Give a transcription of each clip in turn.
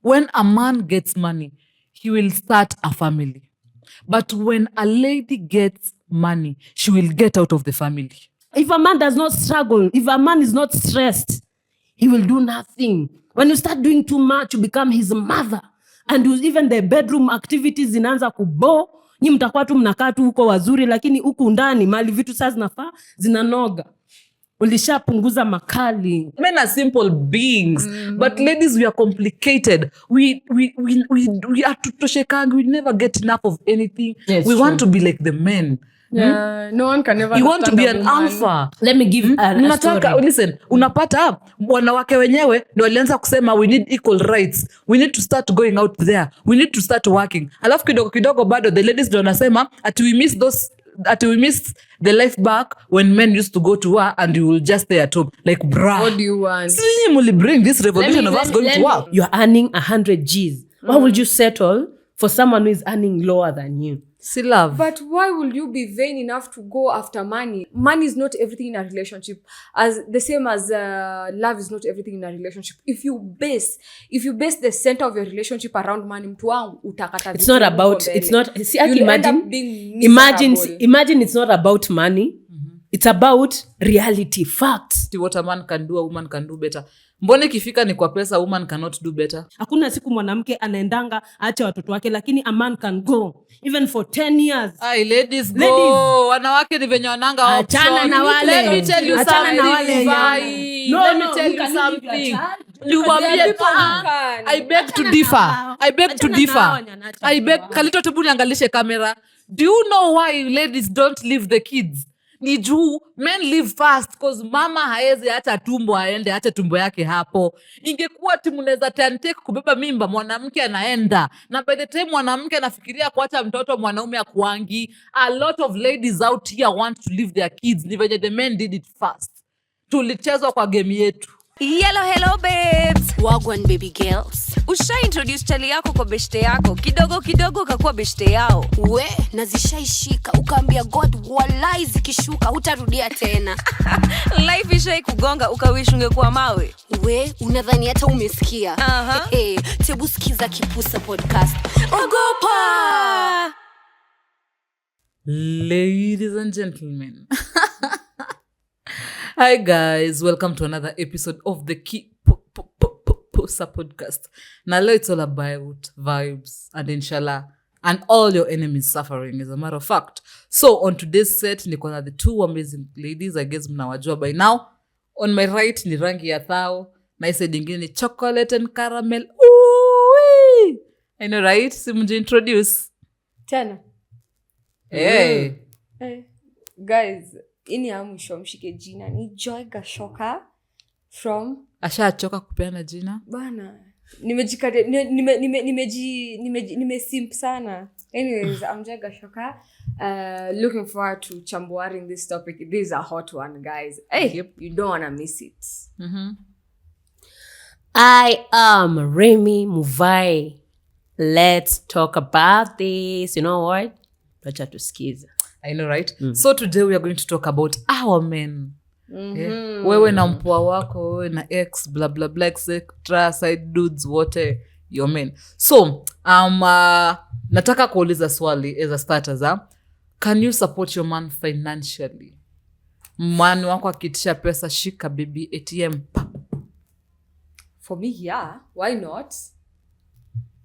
when a man gets money, he will start a family. But when a lady gets money, she will get out of the family. If a man does not struggle, if a man is not stressed, he will do nothing. When you start doing too much, you become his mother. And even the bedroom activities zinaanza kubo. Nyi mtakuwa tu mnakaa tu huko wazuri, lakini huku ndani mali vitu sasa zinafaa zinanoga. Ulishapunguza makali. Men are simple beings, but ladies, we are complicated. We are tutoshekangi. We never get enough of anything. Yes, we true. want to be like the men. Yeah, no one can ever. You want to be an alpha. Let me give a story. Listen, unapata wanawake wenyewe ndio walianza kusema we need equal rights. We need to start going out there. We need to start working. Alafu kidogo kidogo bado the ladies ndio wanasema we miss the life back when men used to go to work and you will just stay at home. Like, bruh. What do you want? See, will bring this revolution of us going to work. You're earning 100 G's. Why would you settle for someone who is earning lower than you? See, love. But why will you be vain enough to go after money? Money is not everything in a relationship. As the same as love is not everything in a relationship. If you base the center of your relationship around money, mtu wangu utakata. It's not about. It's not. See, I You'll end up being miserable. Imagine it's not about money. It's about reality, facts. What a man can do, a woman can do better. Mbone kifika ni kwa pesa, woman cannot do better. Hakuna siku mwanamke anaendanga aache watoto wake, lakini a man can go even for 10 years. Ay, ladies go. Wanawake ni venye wananga option. Achana na wale. Let me tell you something. Let me tell you something. I beg to differ. I beg. Kalito tubu niangalishe kamera. Do you know why ladies don't leave the kids? Ni juu men live fast because mama haezi hata tumbo aende hata tumbo yake hapo. Ingekuwa timu neza take kubeba mimba mwanamke anaenda, na by the time mwanamke anafikiria kuacha mtoto mwanaume akuangi. A lot of ladies out here want to leave their kids. Ni venye the men did it fast. Tulichezwa kwa game yetu. Hello babes. Wagwan baby girls. Usha introduce chali yako kwa beshte yako. Kidogo kidogo kakuwa beshte yao. We, nazishaishika. Ukaambia God walai zikishuka hutarudia tena. Life ishai kugonga ukawish ungekuwa mawe. We, unadhani hata umesikia. Tebu sikiza Kipusa podcast. Ogopa! Ladies and gentlemen. Hi guys, welcome to another episode of the Kipusa podcast. Now it's all about vibes and inshallah and all your enemies suffering, as a matter of fact. So on today's set niko na the two amazing ladies, I guess mnawajua by now. On my right ni rangi ya thao, na side nyingine ni chocolate and caramel. Ooh! I know, right? Simuje introduce. Tena. Hey. Guys, ini ya mwisho mshike jina ni Joy Gashoka from Ashachoka kupeana jina bana. Nimesimp sana. Anyways, I'm Joy Gashoka. Looking forward to chambuaring this topic. This is a hot one, guys. Hey, yep. You don't want to miss it. I am Remy Muvai. Let's talk about this. You know what? Wacha tusikize. I know, right? So today we are going to talk about our men. Yeah? Wewe na mpua wako, wewe na ex, blah, blah, blah, etc. Side dudes, wote, your men. So, nataka kuuliza swali as a starter. Can you support your man financially? Man wako akitisha pesa, shika baby ATM. For me, yeah. Why not?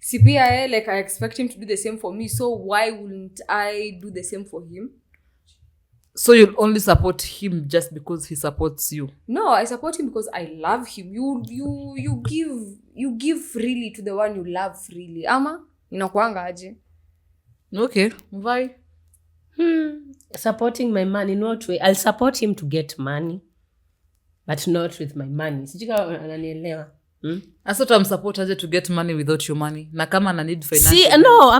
CPI, like I expect him to do the same for me, so why wouldn't I do the same for him? So you'll only support him just because he supports you? No, I support him because I love him. You give freely to the one you love freely. Ama inakuanga aje? Okay, why? Supporting my man in what way? I'll support him to get money, but not with my money. Sijika ananielewa. Asa tutamsupport aje to get money without your money? Na kama ana need financial. See, no, a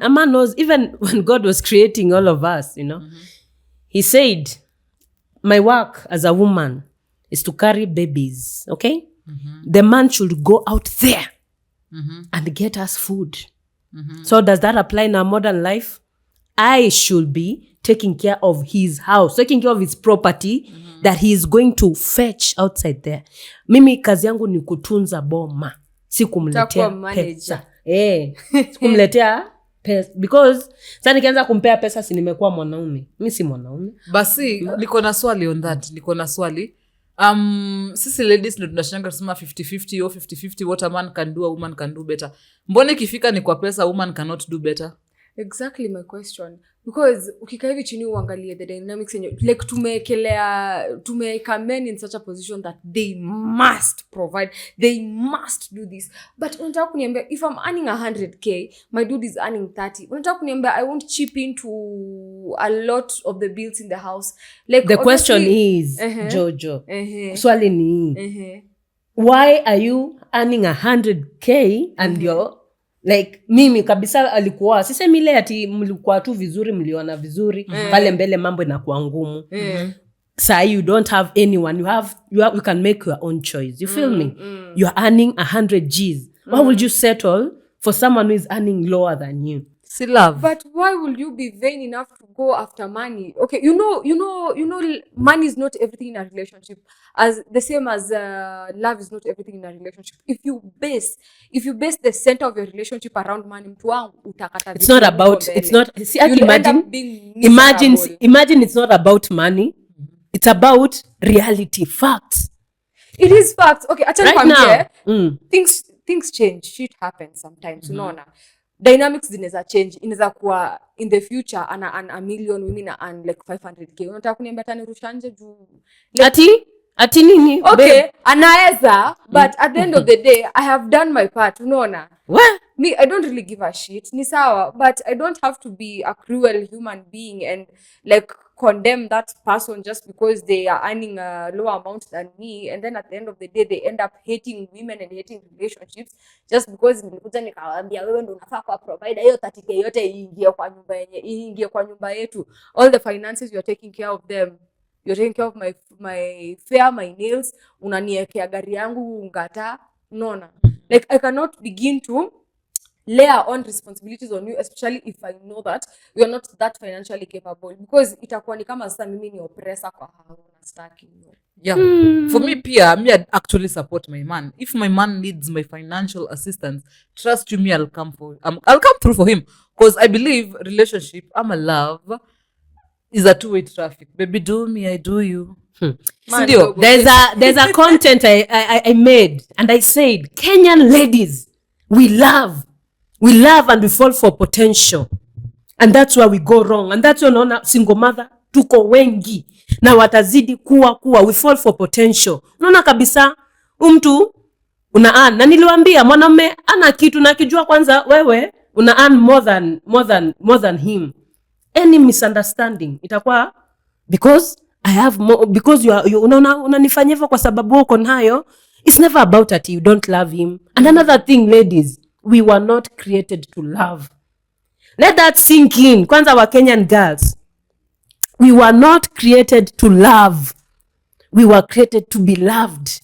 man knows, even when God was creating all of us, you know. He said, my work as a woman is to carry babies, okay? The man should go out there and get us food. So does that apply in our modern life? I should be taking care of his house, taking care of his property that he is going to fetch outside there. Mimi kazi yangu ni kutunza boma. si kumletea Utakuwa manager. pesa. Si kumletea pesa because sasa nikianza kumpea pesa si nimekuwa mwanaume. Mimi si mwanaume. Basi niko na swali on that. Niko na swali. Sisi ladies ndo tunashanga kusema 50-50 or 50-50 what a man can do, a woman can do better. Mbona ikifika ni kwa pesa, a woman cannot do better? Exactly my question, because ukikaa hivi chini uangalie the dynamics like tumeweka men in such a position that they must provide, they must do this, but unataka kuniambia if I'm earning 100k my dude is earning 30, unataka kuniambia I won't chip into a lot of the bills in the house? Like the question is Jojo, swali ni why are you earning 100k and you're like mimi kabisa alikuwa sisemi ile ati mlikuwa tu vizuri, mliona vizuri pale mbele mambo inakuwa ngumu. So you don't have anyone, you can make your own choice, you feel me? You are earning 100 G's. Why would you settle for someone who is earning lower than you? See love. But why will you be vain enough to go after money? Okay, you know money is not everything in a relationship, as the same as love is not everything in a relationship. If you base the center of your relationship around money, mtu wangu utakata. It's not about, it's not, see, imagine it's not about money. It's about reality, facts. It is facts. Okay, right now, things change, shit happens sometimes. Unaona, dynamics zinaweza change. Inaweza kuwa in the future ana a million, women earn like 500k. Unataka kuniambia tani rusha nje juu ati nini? Okay, anaweza, but at the end of the day I have done my part. Unaona, me, I don't really give a shit. Ni sawa, but I don't have to be a cruel human being and like condemn that person just because they are earning a lower amount than me, and then at the end of the day they end up hating women and hating relationships just because nilikuja nikawaambia wewe ndio unafaa kwa provider, hiyo 30k yote iingie kwa nyumba yetu, all the finances, you're taking care of them, you're taking care of my fare, my nails, unaniekea gari yangu ngata. Unaona, like I cannot begin to layer on responsibilities on you, especially if I know that you are not that financially capable, because itakuwa ni kama sasa mimi ni oppressor kwa hao na staki. Yeah. For me pia, me I actually support my man. If my man needs my financial assistance, trust you me, I'll come through for him, because I believe relationship, I'm a love, is a two-way traffic. Baby, do me, I do you. There's a content I made and I said, Kenyan ladies, we love and we fall for potential, and that's where we go wrong, and that's why unaona single mother tuko wengi na watazidi kuwa we fall for potential. Unaona kabisa mtu una earn, na niliwaambia mwanamume ana kitu na kijua kwanza wewe una earn more than him, any misunderstanding itakuwa because I have more, because you unanifanyia hivyo kwa sababu uko nayo. It's never about that you don't love him. And another thing, ladies, we were not created to love. Let that sink in. Kwanza wa Kenyan girls, we were not created to love. We were created to be loved,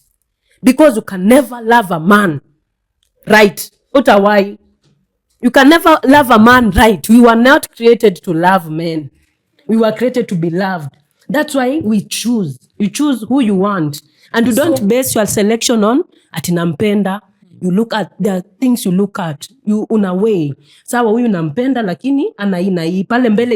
because you can never love a man right. Utawai, you can never love a man right. We were not created to love men. We were created to be loved. That's why we choose. You choose who you want, and you don't base your selection on atinampenda. You look at the things you look at. You una way. Sawa huyu nampenda lakini anaina pale mbele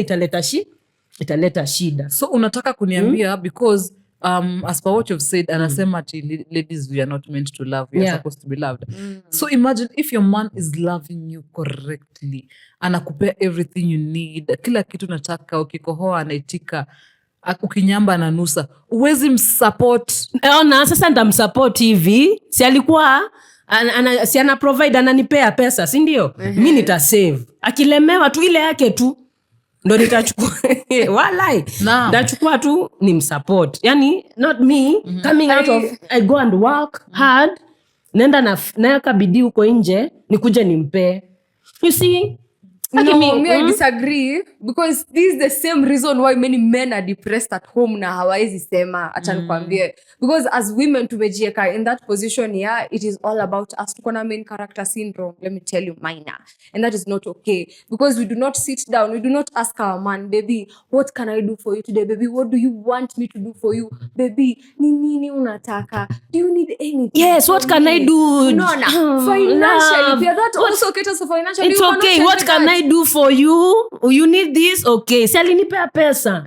italeta shida. So unataka kuniambia because as per what you've said, anasema ati ladies, we are not meant to love, we are supposed to be loved. So imagine if your man is loving you correctly, anakupea everything you need, kila kitu nataka, ukikohoa anaitika, ukinyamba ananusa, uwezi msupport. Ona sasa ndamsupport hivi, si alikuwa si ana provide, ananipea pesa, si ndio? Mimi nita save. Akilemewa tu ile yake tu ndo nitachukua. Walai. Ndachukua tu ni msupport. Yani not me coming out of I go and work hard, nenda na bidii huko nje nikuje nimpe. You see, No, me I disagree because this is the same reason why many men are depressed at home na hawaizi sema acha nikwambie, because as women tumejieka in that position, yeah, it is all about us. Tuko na main character syndrome, let me tell you, minor, and that is not okay because we do not sit down, we do not ask our man, baby, what can I do for you today, baby, what do you want me to do for you, baby, ni nini unataka, do you need anything? Yes, what can I do? No, financially, yeah, that also caters for financially. It's okay. What can I do for you? You need this? Okay. Si alinipea pesa.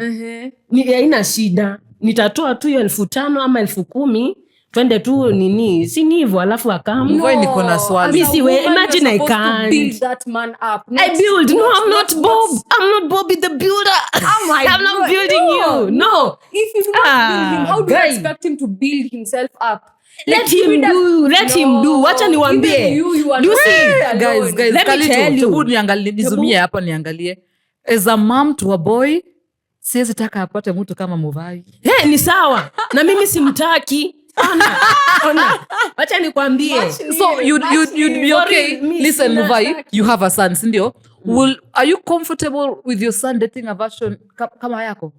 Haina shida. Nitatoa tu 5,000 ama 10,000. Twende tu nini. Si ni hivyo alafu akamu. Mvoi niko na swali. Imagine I can't. Build that man up. I build. No, I'm not Bob. I'm not Bobby the builder. I'm not building you. No. If you do not build him, how do you expect him to build himself up? Let him do. Wacha niwaambie. You see, guys, let me tell you. Nizumie hapa niangalie. As a mom to a boy, siwezi taka apate mtu kama Muvai. Ni sawa. Na mimi simtaki. Ona. Wacha nikwambie. So you'd be okay. Listen, Muvai, you have a son, sindio? Are you comfortable with your son dating a version kama yako?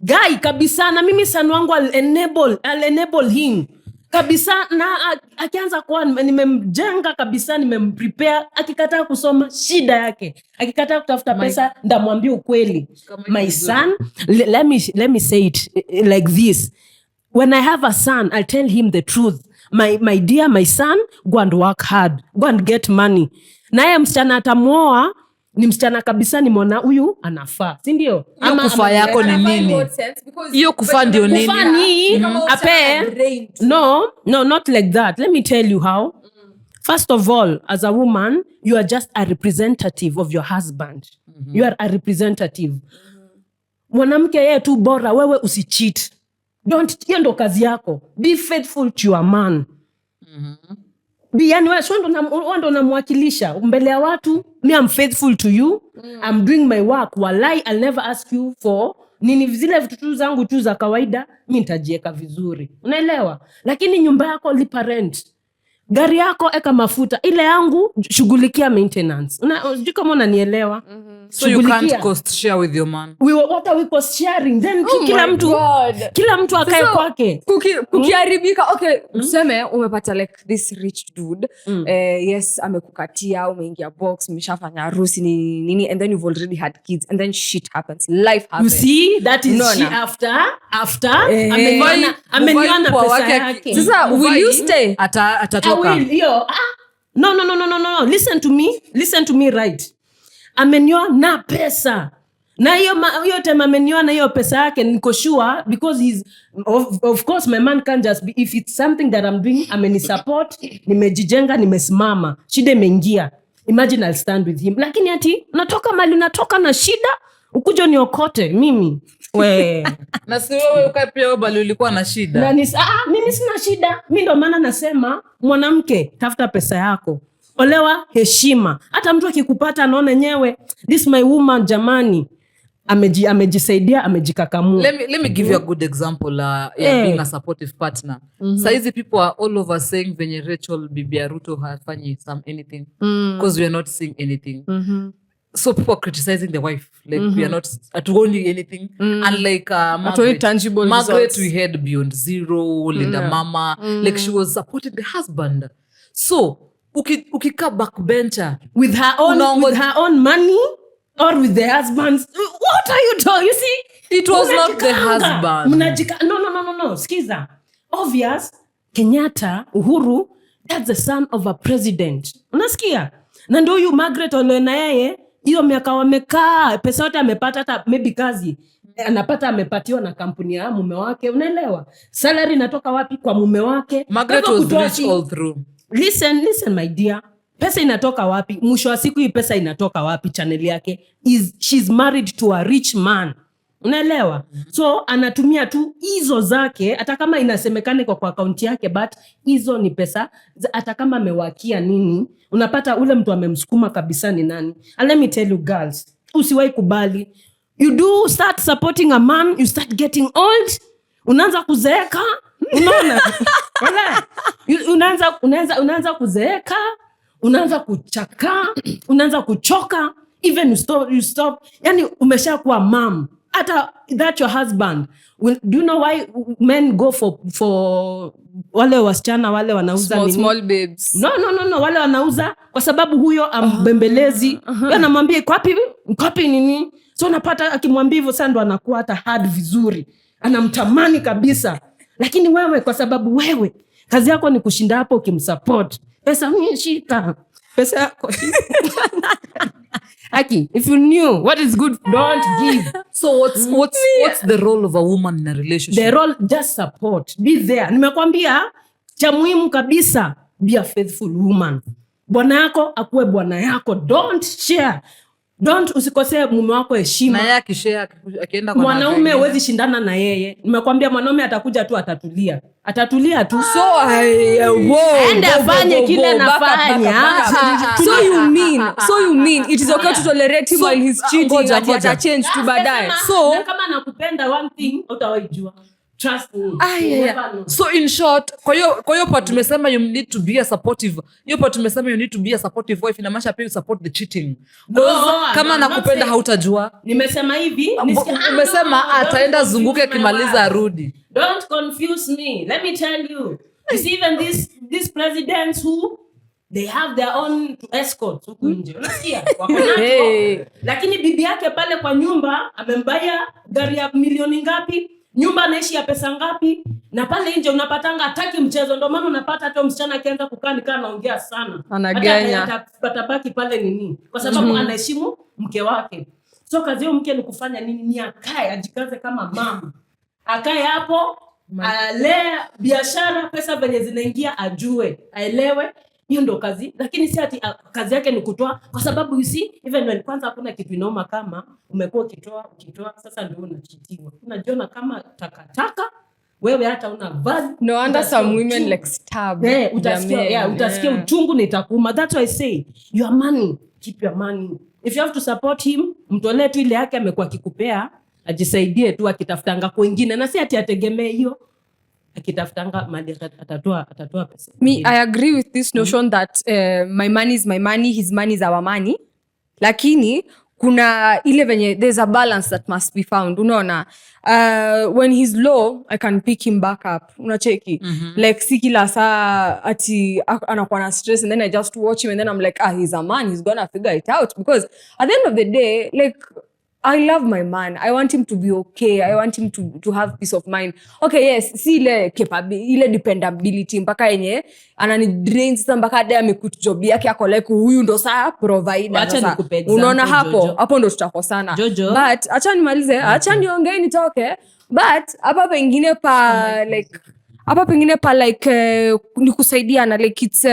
Guy, kabisa na mimi son wangu I'll enable him. Kabisa na akianza kuwa nimemjenga kabisa, nimemprepare. Akikataa kusoma shida yake, akikataa kutafuta pesa ndamwambia ukweli. My son, let me say it like this. When I have a son, I'll tell him the truth. My dear, my son, go and work hard, go and get money. Naye msichana atamuoa ni msichana kabisa, ni mwana huyu anafaa, si ndio? Ama kufa yako ni nini? Hiyo kufa ndio nini? No, not like that. Let me tell you how. First of all, as a woman, you are just a representative of your husband. You are a representative. Mwanamke yeye tu bora wewe usicheat. Hiyo ndo kazi yako. Be faithful to your man. Yani wewe ndo namwakilisha mbele ya watu. Me, I'm faithful to you. I'm doing my work. Walai, I'll never ask you for nini, zile vitu zangu tu za kawaida mimi nitajieka vizuri. Unaelewa? Lakini nyumba yako lipa rent. Gari yako eka mafuta. Ile yangu shughulikia maintenance. Unajua kama unanielewa? So you can't cost share with your man. What are we cost sharing? Then kila mtu akae kwake. Kukiharibika, okay, tuseme umepata like this rich dude. Yes, amekukatia, umeingia box, mmeshafanya harusi nini, and then you've already had kids, and then shit happens. Life happens. You see, that is she after ameniona pesa yake. Sasa will you stay? Atatoka. No. Listen to me right. Amenyoa na pesa. Na hiyo time amenyoa na hiyo pesa yake, niko sure because he's of course my man can't just be, if it's something that I'm doing, amenisupport, nimejijenga, nimesimama. Shida imeingia. Imagine I'll stand with him. Lakini ati natoka mali natoka na shida, ukuja niokote mimi. Na si wewe ukae pia bali ulikuwa na shida. Mimi sina shida. Mimi ndo maana nasema mwanamke, tafuta pesa yako. Olewa heshima. Hata mtu akikupata anaona nyewe, this my woman jamani. Amejisaidia, amejikakamua. Let me give you a good example being a supportive partner. Saizi people are all over saying venye Rachel Bibi Ruto hafanyi anything because we are not seeing anything. So people are criticizing the wife, like we are not atuoni anything. Unlike Margaret, we had Beyond Zero, Linda Mama, like she was supporting the husband. So ukika backbencher with her own money or with the husband's, what are you doing? You see, it was not the husband. No. Skiza. Obvious, Kenyatta, Uhuru, that's the son of a president. Unasikia? Na ndio huyu Margaret Olena yeye, hiyo miaka wamekaa, pesa yote amepata, hata maybe kazi anapata amepatiwa na kampuni ya mume wake. Unaelewa? Salary inatoka wapi? Kwa mume wake. Margaret was rich all through. Listen my dear. Pesa inatoka wapi? Mwisho wa siku hii pesa inatoka wapi? Channel yake she's married to a rich man. Unaelewa? So anatumia tu hizo zake, hata kama inasemekane kwa account yake, but hizo ni pesa hata kama amewakia nini, unapata ule mtu amemsukuma kabisa ni nani. And let me tell you girls, usiwahi kubali. You do start supporting a man, you start getting old, unaanza kuzeeka. Unaona? Unaanza kuzeeka, unaanza kuchaka, unaanza kuchoka. even you stop yani umeshakuwa mom hata that your husband do you know why men go for wale wasichana wale wanauza small babes? No, wale wanauza kwa sababu huyo ambembelezi anamwambia kwapi nini, so unapata akimwambia hivyo sasa ndo anakuwa hata hard vizuri, anamtamani kabisa. Lakini wewe kwa sababu wewe kazi yako ni kushinda hapo ukimsupport, pesa shika pesa yako Aki, if you knew what is good, don't give. So what's the role of a woman in a relationship? The role, just support, be there. Nimekwambia cha muhimu kabisa, be a faithful woman. Bwana yako akuwe bwana yako, don't share. Usikosee mume wako heshima. Na yeye akishare akienda kwa mwanaume huwezi shindana na yeye. Nimekwambia mwanaume atakuja tu atatulia tu. So afanye kile anafanya. So you mean it is okay to tolerate him while he's cheating and ata change tu baadaye. So kama nakupenda one thing utawaijua. Trust me. So in short, kwa hiyo part tumesema you need to be a supportive. Hiyo part tumesema you need to be a supportive wife, inamaanisha pia support the cheating. Kama nakupenda hautajua. Nimesema hivi, umesema ataenda zunguke akimaliza arudi. Don't confuse me. Let me tell you. You see even these presidents who they have their own escorts huko nje. Unasikia? Wako nacho. Lakini bibi yake pale kwa nyumba amembaya gari ya milioni ngapi? Nyumba anaishi ya pesa ngapi? Na pale nje unapatanga hataki mchezo, ndio maana unapata hata msichana akianza kukaa nikaa anaongea sana. Anaganya. Hata baki pale nini? Kwa sababu anaheshimu mke wake. So kazi yake mke ni kufanya nini? Ni akae ajikaze kama mama. Akae hapo, alea biashara, pesa venye zinaingia ajue, aelewe. Hiyo ndo kazi. Lakini si ati kazi yake ni kutoa, kwa sababu you see even when kwanza hakuna kitu inauma kama umekuwa ukitoa sasa ndio unachitiwa. Unajiona kama takataka, wewe hata una value. No wonder some women like stab. Utasikia uchungu na itakuuma. That's why I say your money, keep your money. If you have to support him, mtolee tu ile yake amekuwa akikupea, ajisaidie tu akitafutanga kwingine, na si ati ategemee hiyo. Akitafutanga mali atatoa pesa. Me, I agree with this notion that my money is my money, his money is our money. Lakini kuna ile venye there's a balance that must be found. Unaona, when he's low I can pick him back up. Unacheki? Like si kila saa ati anakuwa na stress and then I just watch him and then I'm like, he's a man, he's gonna figure it out. Because at the end of the day, like, I love my man. I want him to be okay. I want him to have peace of mind. Okay, yes, si ile dependability mpaka yenye anani drain sasa mpaka hadi amekut job yake ako like huyu ndo saa provider sasa. Unaona hapo ndo tutakosana. But acha nimalize, acha niongee nitoke. But hapa pengine pa like ni kusaidiana, like it's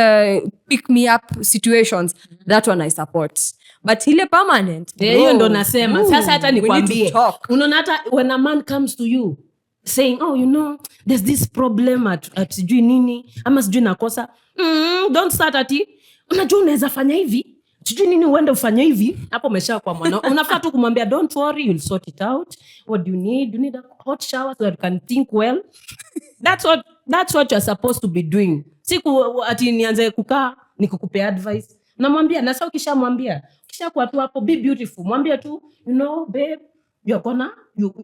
pick me up situations, that one I support. But ile permanent, hiyo ndo nasema. Sasa hata nikwambie, unaona hata when a man comes to you saying, you know, there's this problem at sijui nini ama sijui nakosa, don't start ati unajua unaweza fanya hivi sijui nini uende ufanye hivi. Hapo umesha kwa mwana. Unafaa tu kumwambia don't worry, you'll sort it out. What do you need? You need a hot shower so that you can think well. That's what you're supposed to be doing. Siku ati nianze kukaa nikukupea advice. Namwambia, na sasa ukishamwambia, kishakuwa tu hapo, be beautiful. Mwambie tu, you know, babe,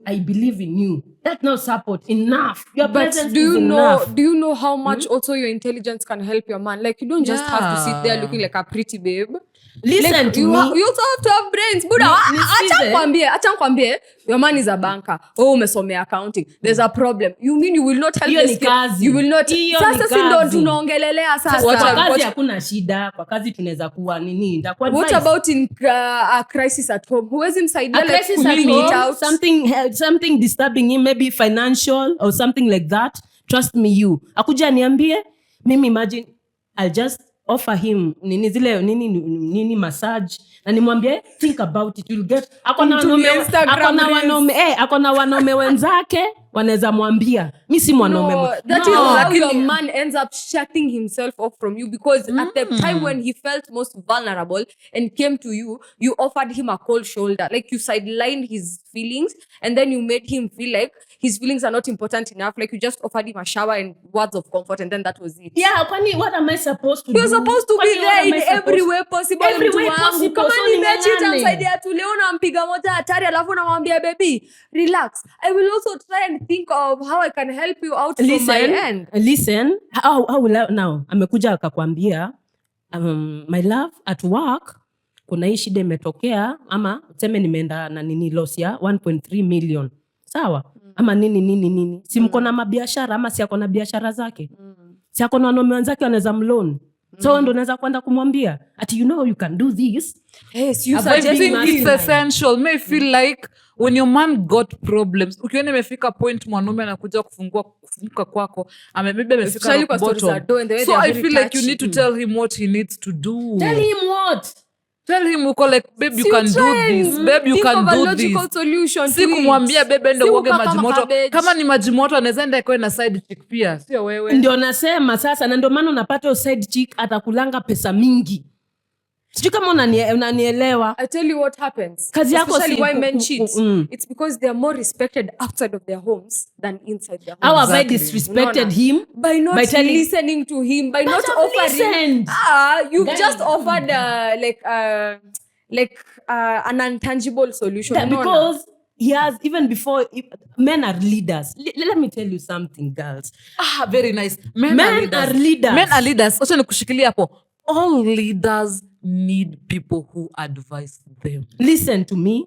I believe in you. That's not support enough. Your presence is enough. Do you know how much also your intelligence can help your man? Like, you don't just have to sit there looking like a pretty babe. Listen like, to you me. You also have to have brains. Buddha, acha kwambie, your man is a banker. Umesomea accounting. There's a problem. You mean you will not help this kid? You will not. Sasa si ndo tunaongelelea sasa. Kwa kazi hakuna shida. Kwa kazi tunaweza kuwa nini? Nitakuwa advice. What about in a crisis at home? Huwezi msaidia like pulling it out? Something disturbing him, maybe financial or something like that. Trust me, akuja niambie, mimi imagine I'll just offer him nini massage na nimwambie think about it, you'll get akona wanaume wenzake wanaweza mwambia mi si mwanaume That is how your man ends up shutting himself off from you, because at the time when he felt most vulnerable and came to you, you offered him a cold shoulder. Like you sidelined his feelings and then you made him feel like his feelings are not important enough. Like you just offered him a shower and words of comfort and then that was it. Yeah, kwani what am I supposed to do? You're supposed to be there in every way possible. Every way possible. Kama So nimechita ning'ang'ane. msaidia tu leo nampiga moja hatari alafu namwambia baby relax. I will also try and think of how I can help you out from my end. Listen, how will I, now amekuja akakwambia my love at work kuna hii shida imetokea, ama tuseme nimeenda na nini loss ya 1.3 million. Sawa? Ama nini. Si mko na mabiashara ama si ako na biashara zake? Si ako na wanaume wenzake wanaweza mloan. So ndo naweza kwenda kumwambia ati you can do this. Yes, you I suggest think it's essential. May feel like when your man got problems, ukiona imefika point mwanaume anakuja kufunguka kwako, maybe amefika Especially kwa stories bottom. are doing the way So they are I very feel like you touchy. need to tell him what he needs to do. Tell him what? Tell him uko like, babe, you Si can do try this. and Babe, you think can of a do logical this. solution Si to it. kumwambia bebe ndo Si uoge ukaka maji moto. cabbage. Kama ni maji moto anaweza enda ikawe na side chick pia, sio wewe. Ndio nasema sasa, na ndio maana unapata side chick atakulanga pesa mingi. Sijui kama unanielewa. I tell you what happens. Kazi yako Especially si why ku- men ku- cheat. It's because they are more respected outside of their homes than inside their How homes. have I Exactly. disrespected Unaona? him? By not By telling- listening to him, by not I've offering. listened. You've Guys. just offered an intangible solution. That Unaona? because he has, even before, men are leaders. Let me tell you something, girls. Very nice. Men are leaders. Men are leaders. Wacha nikushikilia hapo. All leaders need people who advise them. Listen to me.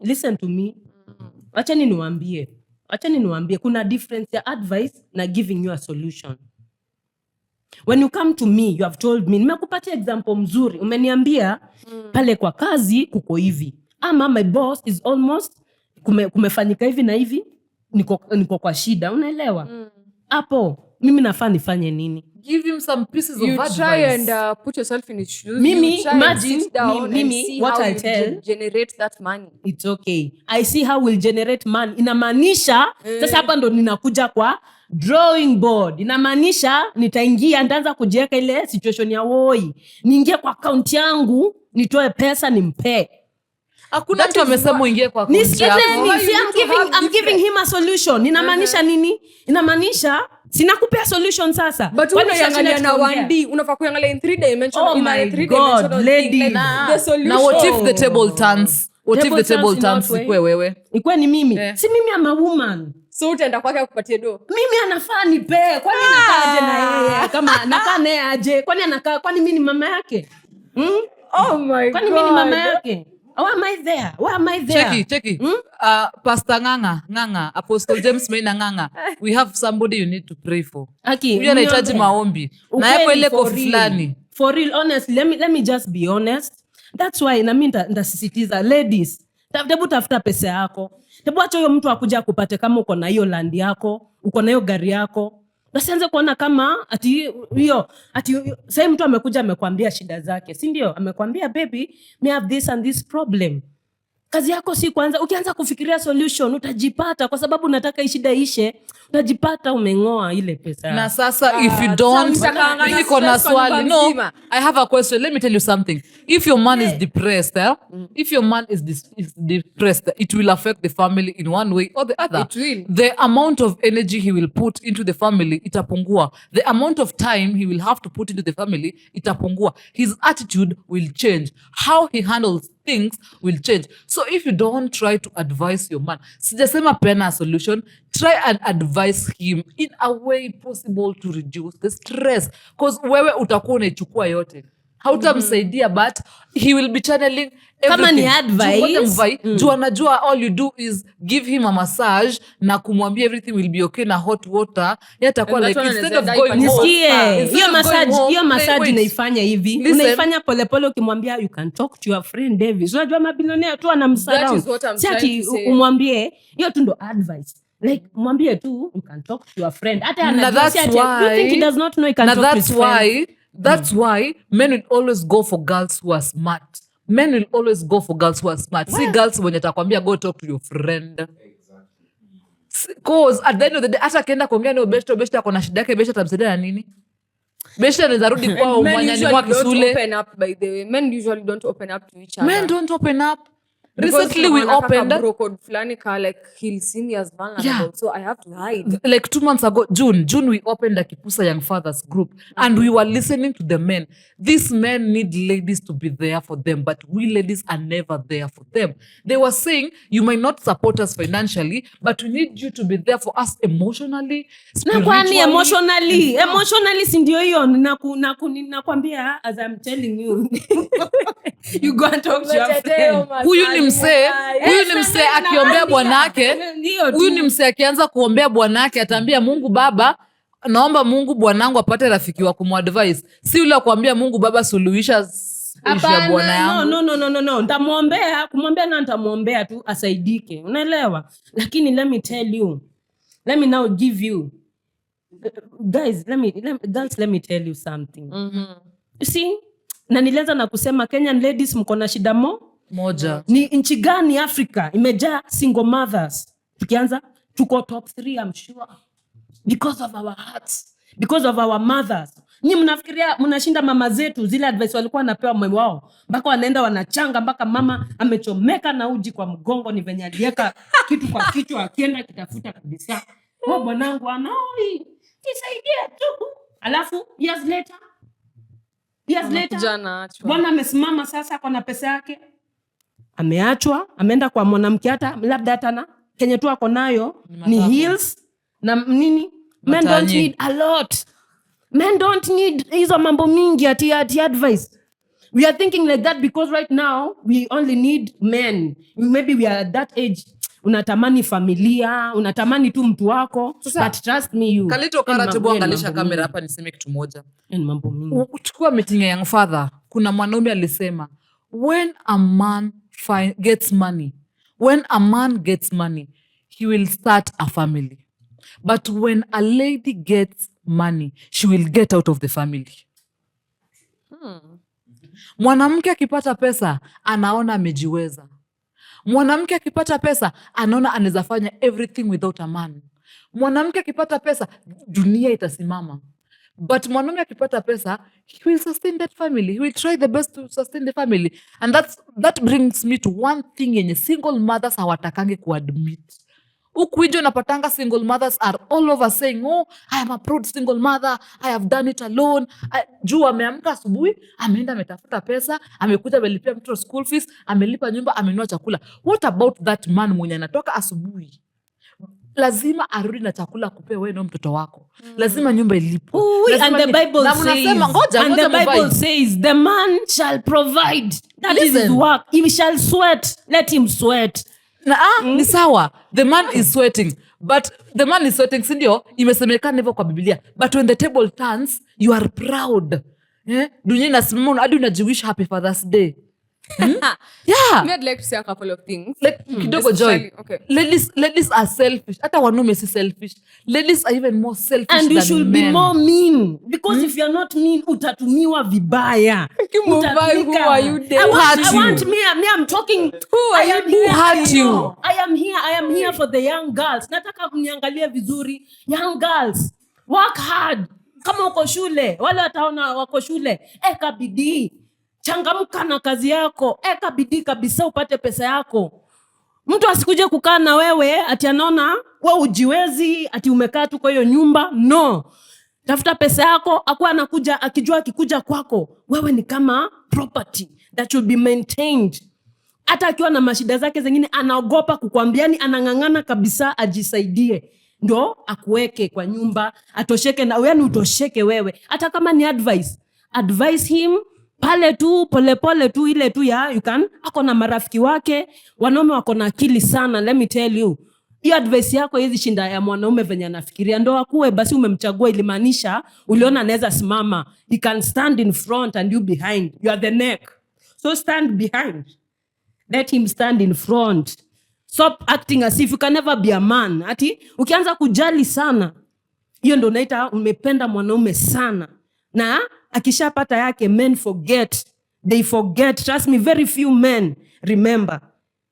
Wachani niwaambie kuna difference ya advice na giving you a solution. When you come to me, you have told me, nimekupatia example mzuri, umeniambia pale kwa kazi kuko hivi, ama my boss is almost kumefanyika hivi na hivi, niko kwa shida, unaelewa? Hapo mimi nafaa nifanye nini? Give him some pieces You of advice. try and put yourself in his shoes. Mimi, you try and imagine, sit down mimi, and see what how I you tell- generate that money. It's okay. I see how will generate money. Inamaanisha sasa hapa ndo ninakuja kwa drawing board. Inamaanisha nitaingia, nitaanza kujiweka ile situation ya woi. Niingie kwa account yangu, nitoe pesa nimpe. Hakuna mtu amesema uingie kwa account Nisikizeni, yako. Why see, you need to have I'm giving him a solution. Inamaanisha nini? Inamaanisha sinakupea solution sasa. But Kwani unaangalia na tunaongea? 1D, unafaa kuangalia in 3 dimensional. Oh in a my 3 God, dimensional lady. thing, like Nah. the solution. Now what if the table turns? What if Table the table turns in turns what way? ikwe wewe? Ikuwe ni mimi. Eh. Si mimi am a woman. So utaenda kwake akupatie do. Mimi anafaa nipe. Kwani nakaa aje na yeye? Kama nakaa naye aje? Kwani mimi ni mama yake? Oh my Kwani mimi ni mama yake? Why am I there? Cheki. Pastor Nganga, Apostle James Maina Nganga. We have somebody you need to pray for. Aki, Huyo anahitaji mniombe. maombi. Na Ukweli, yako ile for kofi real. fulani. For real, honestly, let me just be honest. That's why na mimi ndasisitiza ladies, tafuta pesa yako. Acha huyo mtu akuja akupate kama uko na hiyo land yako, uko na hiyo gari yako. Nasianze kuona kama ati sasa mtu amekuja amekwambia shida zake, si ndio? Amekwambia baby, me have this and this problem. Kazi yako si kwanza, ukianza kufikiria solution utajipata, kwa sababu unataka shida ishe, utajipata umeng'oa ile pesa. Na sasa if you don't, mtakangana mimi kona stress kwa swali. nyumba No, mzima. I have a question. Let me tell you something. If your man is depressed, if your man is depressed, it will affect the family in one way or the other. It will. The amount of energy he will put into the family, itapungua. The amount of time he will have to put into the family, itapungua. His attitude will change. How he handles things will change. So if you don't try to advise your man, sijasema pena a solution, try and advise him in a way possible to reduce the stress, because wewe utakuwa unaichukua yote, hautamsaidia but he will be channeling Kama ni everything. advice, Juu anajua all you do is give him a massage na kumwambia everything will be okay na hot water. Yeye atakuwa And like that one instead anaweza of die going kwa home, Nisikie, instead hiyo of going massage, home, hiyo massage wait. unaifanya hivi. Listen. Unaifanya polepole ukimwambia you can talk to your friend Davis. Unajua mabilionea tu anamsurround. That is what I'm Si ati trying to say. umwambie, hiyo tu ndo advice. Like mwambie tu you can talk to your friend. Hata Na anajua si that's ati, do you think he why, does not know he can na talk to his that's friend? that's why men will always go for girls who are smart. Men will always go for girls who are smart. See girls when atakwambia go talk to your friend. Cause at the end of the day hata akienda kuongea na beshte ako na shida yake, beshte atamsaidia na nini? Beshte anaweza rudi kwao mwanyani mwa Kisule. Open up, by the way. Men usually don't open up to each other. Men don't open up. Because Recently we opened bro code flani ka, like he'll see me as vulnerable, Yeah. so I have to hide. like 2 months ago, June we opened a Kipusa Young Fathers group, and we were listening to the men. These men need ladies to be there for them, but we ladies are never there for them. They were saying, you might not support us financially, but we need you to be there for us emotionally, Na kwani spiritually. emotionally si ndio hiyo nakwambia, as I'm telling you. You go and talk to your friend. Huyu ni msee akiombea bwanake, huyu ni msee akianza kuombea bwanake ataambia Mungu Baba, naomba Mungu bwanangu apate rafiki wa kumadvise, si yule kuambia Mungu Baba suluhisha ya bwana yangu. No. Ntamwombea, kumwombea na ntamwombea tu asaidike. Unaelewa? Lakini let me now give you guys, let me tell you something. You see? Na nilianza na kusema Kenyan ladies mko na shida moja. Ni nchi gani Africa imejaa single mothers? Tukianza tuko top 3, I'm sure. Because of our hearts, because of our mothers. Ni mnafikiria mnashinda mama zetu zile advice walikuwa wanapewa mume wao, mpaka wanaenda wanachanga mpaka mama amechomeka na uji kwa mgongo, ni venye aliweka kitu kwa kichwa akienda kitafuta kabisa. Bwanangu anoi, nisaidie tu. Alafu years later bwana amesimama sasa, kwa na pesa yake ameachwa, ameenda kwa mwanamke hata labda hata na kenye tu ako nayo ni heels na nini. Men don't need a lot. Men don't need hizo mambo mingi ati advice. We are thinking like that because right now we only need men. Maybe we are at that age. Unatamani familia, unatamani tu mtu wako. But trust me you. Kalito karatibu angalisha kamera hapa niseme kitu moja. Mambo mingi. Uchukua meeting ya Young Father, kuna mwanaume alisema, when a man gets money, he will start a family. But when a lady gets money, she will get out of the family. Mwanamke akipata pesa, anaona amejiweza. Mwanamke akipata pesa, anaona anaweza fanya everything without a man. Mwanamke akipata pesa, dunia itasimama. But mwanamke akipata pesa, he will sustain that family. He will try the best to sustain the family. And that brings me to one thing yenye single mothers hawatakange kuadmit. Ukuijo napatanga single mothers are all over saying, oh, I am a proud single mother, I have done it alone. Juu ameamka asubuhi, ameenda ametafuta pesa, amekuja amelipia mtoto school fees, amelipa nyumba, amenunua chakula. What about that man mwenye anatoka asubuhi? Lazima arudi na chakula kupe wewe na mtoto wako. Lazima nyumba ilipo. And the Bible says the man shall provide. That is his work. He shall sweat. Let him sweat. Ni sawa. The man is sweating. But the man is sweating, sindio? Imesemekana hivyo kwa Biblia. But when the table turns, you are proud. Dunia inasimama hadi unajiwish happy Father's Day. Yeah. I'd like to say a couple of things. Like kidogo Joy. Okay. Ladies are selfish. Hata wanaume si selfish. Ladies are even more selfish and than men. you should be more mean. Because if you're not mean, utatumiwa vibaya. Who are you dating? I'm talking. Who hurt you? I am here for the young girls. Nataka mniangalie vizuri. Young girls, work hard. Kama uko shule, wale wataona wako shule, eka bidii. Changamka na kazi yako. Eka bidii kabisa upate pesa yako. Mtu asikuje kukaa na wewe ati anaona wewe ujiwezi, ati umekaa tu kwa hiyo nyumba. No. Tafuta pesa yako, akuwa anakuja, akijua akikuja kwako, wewe ni kama property that should be maintained. Hata akiwa na mashida zake zingine anaogopa kukuambia, ni anang'ang'ana kabisa ajisaidie. Ndo akuweke kwa nyumba, atosheke na wewe, utosheke wewe. Hata kama ni advise him pale tu, pole tu, ile tu ya you can. Ako na marafiki wake, wanaume wako na akili sana, let me tell you. Hiyo advice yako hizi shinda ya mwanaume venye anafikiria. Ndo akuwe basi umemchagua, ilimaanisha uliona anaweza simama. He can stand in front and you behind. You are the neck. So stand behind. Let him stand in front. Stop acting as if you can never be a man. Ati ukianza kujali sana, hiyo ndo unaita umependa mwanaume sana. Na akishapata yake, men forget. They forget. Trust me, very few men remember.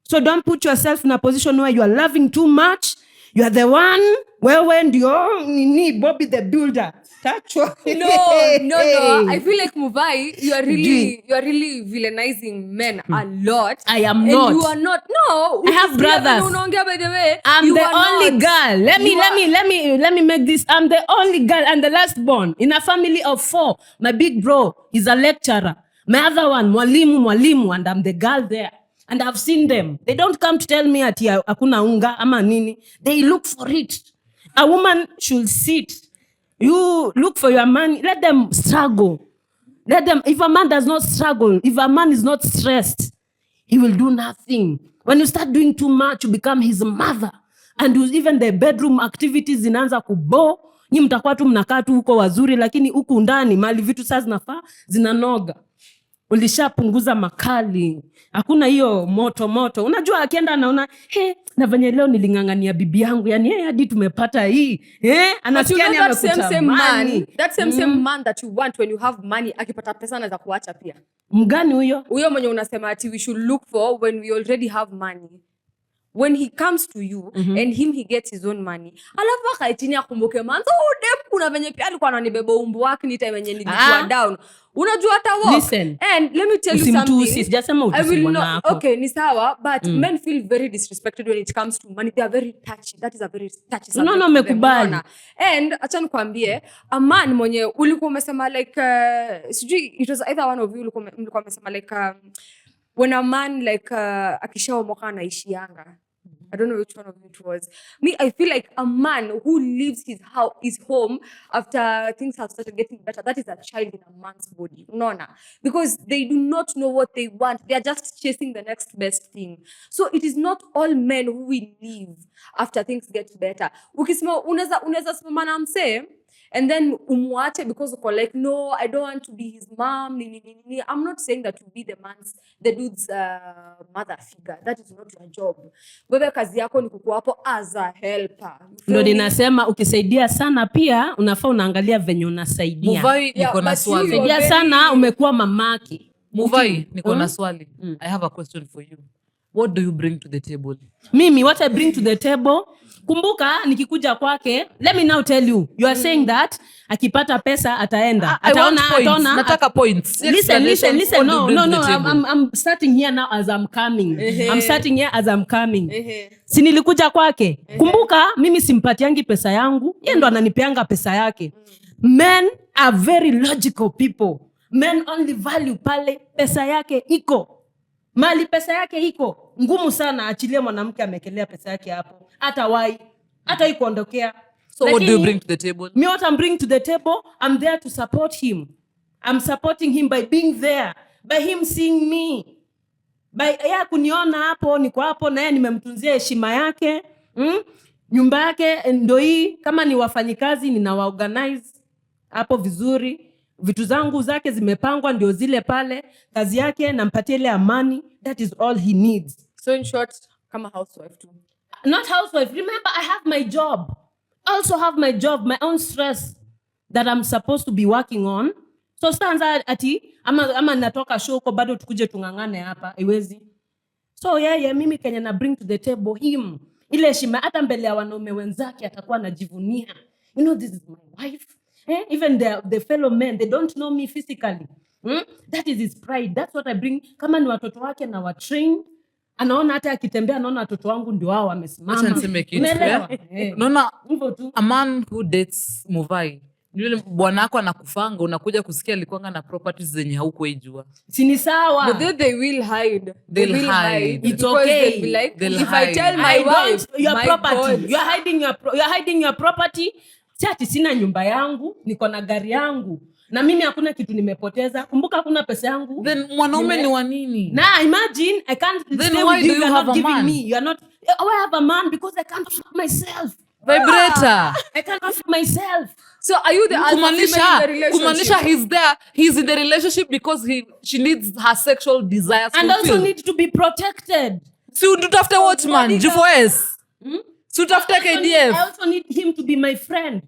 So don't put yourself in a position where you are loving too much. You are the one. Wewe ndio nini Bobby the Builder. Tachwa. No. I feel like Muvai, you are really villainizing men a lot. I am and not. You are not. No. I have brothers. Unaongea by the way. I'm you the are only not. girl. Let me make this. I'm the only girl and the last born in a family of 4. My big bro is a lecturer. My other one, mwalimu, and I'm the girl there. And I've seen them. They don't come to tell me ati hakuna unga ama nini. They look for it. A woman should sit. You look for your money. Let them struggle. If a man does not struggle, if a man is not stressed, he will do nothing. When you start doing too much, you become his mother. And even the bedroom activities zinaanza kubo. Nyi mtakuwa tu mnakaa tu huko wazuri, lakini huku ndani mali vitu sasa zinafaa zinanoga. Ulishapunguza makali. Hakuna hiyo moto. Unajua akienda anaona, na venye leo nilingangania bibi yangu, yani hadi tumepata hii. Anasikia ni amekutamani. That same man that you want when you have money, akipata pesa anaweza kuacha pia. Mgani huyo? Huyo mwenye unasema ati we should look for when we already have money. When he comes to you and he gets his own money. Alafu akaitini akumbuke man. So dem kuna venye pia alikuwa ananibeba umbu wake ni time yenye nilikuwa down. Unajua hata walk. Listen. And let me tell you something. Sijasema utusi mwana hapo. Okay, ni sawa, but men feel very disrespected when it comes to money. They are very touchy. That is a very touchy subject. No, mekubali. And acha nikwambie, a man mwenye ulikuwa umesema like sijui it was either one of you ulikuwa umesema like when a man like akishaomoka anaishianga. I don't know which one of it was. Me, I feel like a man who leaves his home after things have started getting better, that is a child in a man's body. No. Because they do not know what they want. They are just chasing the next best thing. So it is not all men who will leave after things get better. Ukisema unaweza simama na msee and then umwache because uko like, no, I don't want to be his mom. I'm not saying that you be the dude's mother figure. That is not your job. Wewe kazi yako ni kukuwa hapo as a helper. Ndio ninasema ukisaidia sana pia unafaa unaangalia venye unasaidia. Muvai niko na swali. Saidia sana umekuwa mamaki. Muvai niko na swali. I have a question for you. What do you bring to the table? Mimi, what I bring to the table, kumbuka nikikuja kwake, let me now tell you, you are saying that akipata pesa ataenda. Ataona. Nataka points. Listen. No. I'm starting here now as I'm coming. Si nilikuja kwake. Kumbuka mimi simpatiangi pesa yangu, yeye ndo ananipeanga pesa yake. Men are very logical people. Men only value pale pesa yake iko. Mali pesa yake iko ngumu sana achilie mwanamke amekelea pesa yake hapo hata ikuondokea. So what do you bring to the table? Me, what I'm bringing to the table, I'm there to support him. I'm supporting him by being there, by him seeing me, by yeye kuniona hapo niko hapo na yeye nimemtunzia heshima yake. Nyumba yake ndio hii, kama ni wafanyikazi ninawaorganize hapo vizuri. Vitu zangu zake zimepangwa ndio zile pale, kazi yake nampatia ile amani. That is all he needs. So in short, kama housewife too. Not housewife. Remember, I have my job. I also have my job, my own stress that I'm supposed to be working on. So stanza ati ama natoka show ko bado tukuje tungangane hapa, iwezi. So yeah, mimi Kenya na bring to the table him. Ile heshima hata mbele ya wanaume wenzake atakuwa anajivunia. You know, this is my wife. Even the fellow men, they don't know me physically. That is his pride. That's what I bring. Kama ni watoto wake na wa train, anaona hata akitembea anaona watoto wangu ndio wao wamesimama. Acha niseme kitu. Unaona, a man who dates Muvai, yule bwana wako anakufanga, unakuja kusikia alikuanga na properties zenye haukuijua. Si ni sawa. But they will hide. They'll hide. It's okay. They'll be like, They'll if hide. I tell my wife, your my property. God. You're hiding your property. Siati sina nyumba yangu, niko na gari yangu. Na mimi hakuna kitu nimepoteza. Kumbuka hakuna pesa yangu. Then mwanaume ni wa nini? Nah, imagine I can't then stay why with you. do you You're have not a giving man? me. You're not. I have a man because I can't afford myself. Vibrator. I can't afford myself. So are you the alpha female in the relationship? Kumanisha he's in the relationship because she needs her sexual desires And fulfilled. also need to be protected. Si utafute watchman, G4S. Si utafute KDF. I also need him to be my friend.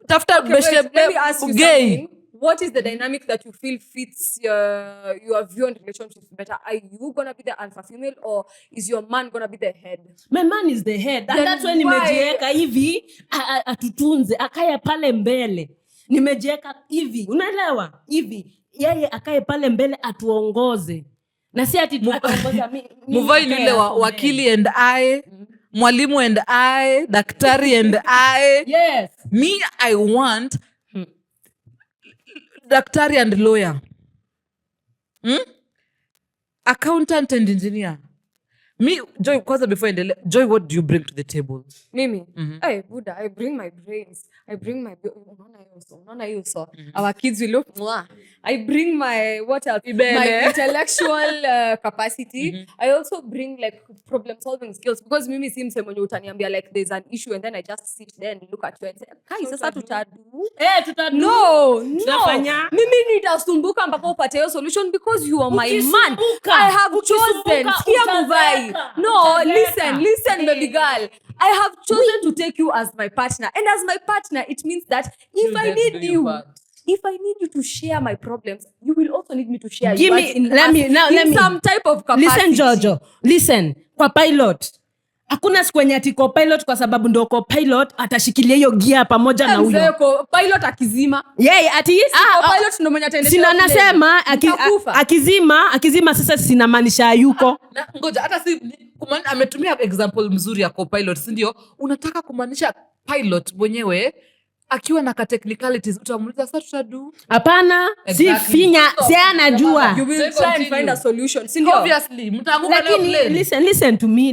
Tafuta Okay, wait, let me ask you gay. something. what is the dynamic that you feel fits your view on relationships better? Are you gonna be the alpha female, or is your man gonna be the head? My man is the head. And Then that's when why- nimejieka hivi atutunze, akaye pale mbele. Nimejieka hivi, unaelewa? Hivi, yeye akaye pale mbele atuongoze. Na si ati atuongoza Muvai ni yule wakili and I, mwalimu and I, daktari and I. Yes. Me, I want daktari and lawyer. Accountant and engineer. Me, Joy, kwanza before endele, Joy, what do you bring to the table? Mimi, hey, Buddha, I bring my brains. I bring my unaona hiyo so. Our kids will look mwah. I bring my what else? My intellectual capacity. I also bring like problem solving skills, because mimi si mse mwenye utaniambia like there's an issue and then I just sit there and look at you and say, "Kai, sasa tutadu." Tutadu. No. Tutafanya. Mimi nitasumbuka mpaka upate hiyo solution, because you are my man. Ukisumbuka. I have chosen. Ukisumbuka, Sikia utazeka. Muvai. No, Utazeka. listen, baby girl. I have chosen to take you as my partner. And as my partner, it means that if I need you to share my problems, you will also need me to share Give yours me, in let me some type of capacity. Listen, Jojo. Listen, kwa pilot. Hakuna siku yenye ati co-pilot kwa sababu ndo co-pilot atashikilia hiyo gear pamoja na huyo. Pilot akizima. Yeye ati Co-pilot ndo mwenye ataendesha. sina nasema akizima sasa sinamaanisha yuko. Ngoja, hata si ametumia example mzuri ya co-pilot, si ndio? Unataka kumaanisha pilot mwenyewe akiwa na ka technicalities utamuuliza sasa tutadu? Hapana, Exactly. si finya, si anajua. You will try and find a solution. Si ndio? Obviously, mtaanguka na Lakini plane.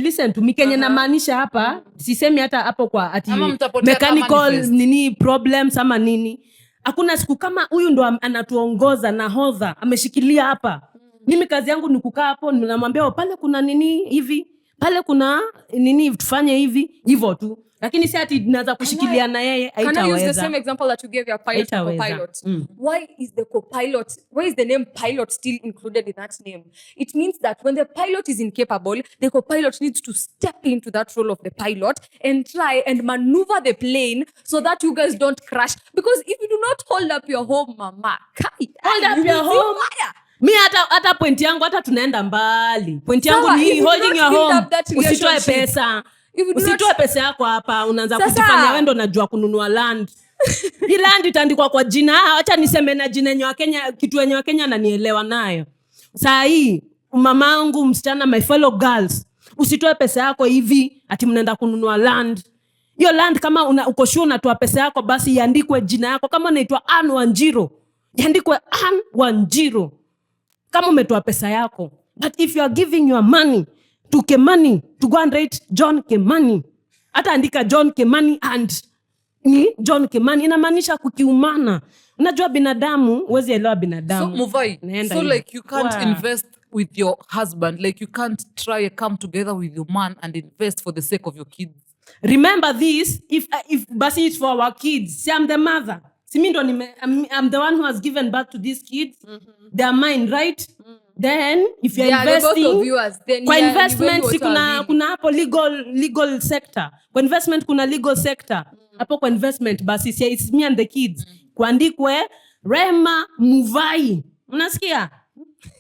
listen to me Kenya namaanisha hapa, sisemi hata hapo kwa ati Ama mtapotea kama mechanical manifest. nini problems ama nini. Hakuna siku kama huyu ndo anatuongoza na hodha ameshikilia hapa. Mimi kazi yangu ni kukaa hapo ninamwambia pale kuna nini hivi, pale kuna nini tufanye hivi, hivyo tu. Lakini si ati naweza kushikilia na yeye Can I use the same haitaweza. example that you gave your pilot and co-pilot? Why is the name pilot still included in that name? It means that when the pilot is incapable, the co-pilot needs to step into that role of the pilot and try and maneuver the plane so that you guys don't crash. Because if you do not hold up your home, mama, Hold up you your will see home. fire. Mi hata point yangu hata tunaenda mbali. Point yangu Sawa, if ni you holding don't your build home. up that Usitoe relationship, pesa. if you do Usitoe not- pesa yako hapa, unaanza Sasa. kujifanya wewe ndo unajua kununua land. Hii land itaandikwa kwa jina. Acha niseme na jina yenye Wakenya, kitu yenye Wakenya ananielewa nayo. Saa hii mamangu, msichana, my fellow girls, usitoe pesa yako hivi ati mnaenda kununua land. Hiyo land kama uko sure unatoa pesa yako, basi iandikwe jina yako. Kama unaitwa Ann Wanjiro, iandikwe Ann Wanjiro. Kama umetoa pesa yako. But if you are giving your money to Kimani to go and write John Kimani, hata andika John Kimani and John Kimani, inamaanisha kukiumana. Unajua binadamu, huwezi elewa So binadamu. Muvai, Naenda so hivyo. like you can't Wow. invest with your husband, like you can't try and come together with your man and invest for the sake of your kids. Remember this, if basi it's for our kids. See, I'm the mother. See, me ndo I'm the one who has given birth to these kids. They are mine, right? Then if you're Yeah, they're both investing of yours. Then kwa yeah, investment ni si wengi wote kuna hapo legal sector. Kwa investment kuna legal sector. Hapo kwa investment basi si it's me and the kids. Kuandikwe Rema Muvai. Unasikia?